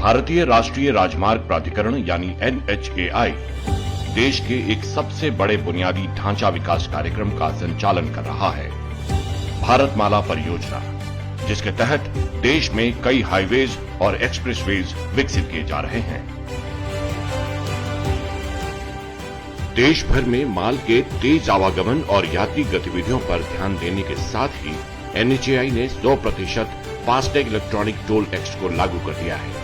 भारतीय राष्ट्रीय राजमार्ग प्राधिकरण यानी NHAI देश के एक सबसे बड़े बुनियादी ढांचा विकास कार्यक्रम का संचालन कर रहा है, भारतमाला परियोजना, जिसके तहत देश में कई हाईवेज और एक्सप्रेसवेज विकसित किए जा रहे हैं। देश भर में माल के तेज आवागमन और यात्री गतिविधियों पर ध्यान देने के साथ ही NHAI ने 100% फास्टैग इलेक्ट्रॉनिक टोल टैक्स को लागू कर दिया है,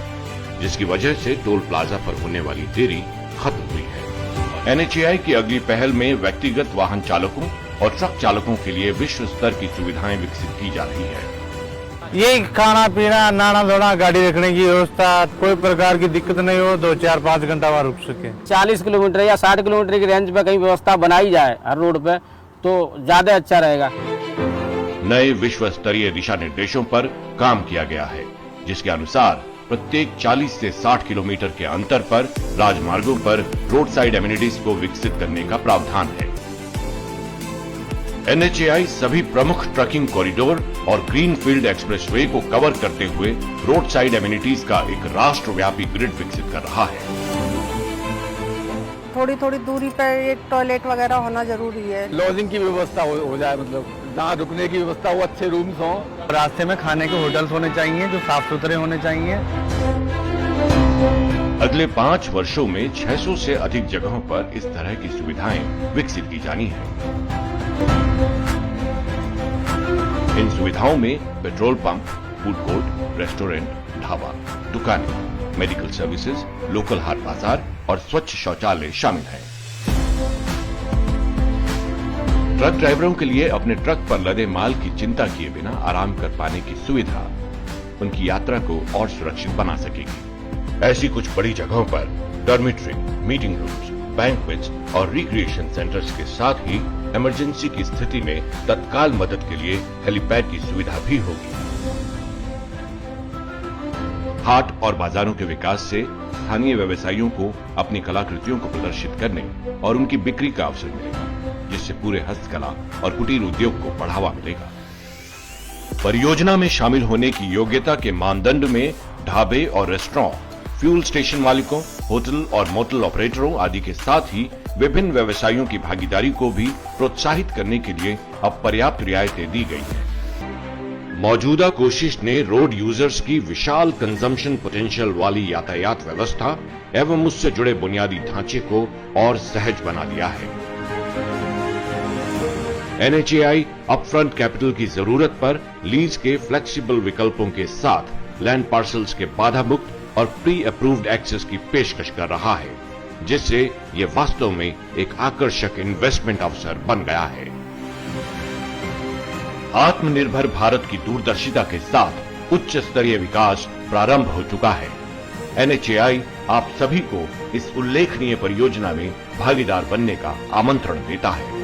जिसकी वजह से टोल प्लाजा पर होने वाली देरी खत्म हुई है। NHAI की अगली पहल में व्यक्तिगत वाहन चालकों और ट्रक चालकों के लिए विश्व स्तर की सुविधाएं विकसित की जा रही है। ये खाना पीना, नाना धोना, गाड़ी रखने की व्यवस्था, कोई प्रकार की दिक्कत नहीं हो, 2, 4, 5 घंटा वहाँ रुक सके। 40 किलोमीटर या 60 किलोमीटर की रेंज पे कहीं व्यवस्था बनाई जाए हर रोड पे तो ज्यादा अच्छा रहेगा। नए विश्व स्तरीय दिशा निर्देशों पर काम किया गया है, जिसके अनुसार प्रत्येक 40 से 60 किलोमीटर के अंतर पर राजमार्गों पर रोड साइड एमिनिटीज को विकसित करने का प्रावधान है। NHAI सभी प्रमुख ट्रकिंग कॉरिडोर और ग्रीनफील्ड एक्सप्रेसवे को कवर करते हुए रोड साइड एमिनिटीज का एक राष्ट्रव्यापी ग्रिड विकसित कर रहा है। थोड़ी थोड़ी दूरी पर एक टॉयलेट वगैरह होना जरूरी है। लॉजिंग की व्यवस्था हो जाए, मतलब जहाँ रुकने की व्यवस्था हो, अच्छे रूम्स हो, रास्ते में खाने के होटल्स होने चाहिए जो साफ सुथरे होने चाहिए। अगले 5 वर्षों में 600 से अधिक जगहों पर इस तरह की सुविधाएं विकसित की जानी है। इन सुविधाओं में petrol pump, food court, restaurant, dhaba, दुकानें, मेडिकल सर्विसेज, लोकल हाट बाजार और स्वच्छ शौचालय शामिल हैं। ट्रक ड्राइवरों के लिए अपने ट्रक पर लदे माल की चिंता किए बिना आराम कर पाने की सुविधा उनकी यात्रा को और सुरक्षित बना सकेगी। ऐसी कुछ बड़ी जगहों पर डॉर्मिटरी, मीटिंग रूम्स, बैंक्वेट्स और रिक्रिएशन सेंटर्स के साथ ही इमरजेंसी की स्थिति में तत्काल मदद के लिए हेलीपैड की सुविधा भी होगी। हाट और बाजारों के विकास से स्थानीय व्यवसायियों को अपनी कलाकृतियों को प्रदर्शित करने और उनकी बिक्री का अवसर मिलेगा, जिससे पूरे हस्तकला और कुटीर उद्योग को बढ़ावा मिलेगा। परियोजना में शामिल होने की योग्यता के मानदंड में ढाबे और रेस्टोरेंट, फ्यूल स्टेशन मालिकों, होटल और मोटल ऑपरेटरों आदि के साथ ही विभिन्न व्यवसायियों की भागीदारी को भी प्रोत्साहित करने के लिए अब पर्याप्त रियायतें दी गई हैं। मौजूदा कोशिश ने रोड यूजर्स की विशाल कंजम्पशन पोटेंशियल वाली यातायात व्यवस्था एवं उससे जुड़े बुनियादी ढांचे को और सहज बना दिया है। NHAI अपफ्रंट कैपिटल की जरूरत पर लीज के फ्लेक्सिबल विकल्पों के साथ लैंड पार्सल्स के बाधा मुक्त और प्री अप्रूव्ड एक्सेस की पेशकश कर रहा है, जिससे ये वास्तव में एक आकर्षक इन्वेस्टमेंट अवसर बन गया है। आत्मनिर्भर भारत की दूरदर्शिता के साथ उच्च स्तरीय विकास प्रारंभ हो चुका है। NHAI आप सभी को इस उल्लेखनीय परियोजना में भागीदार बनने का आमंत्रण देता है।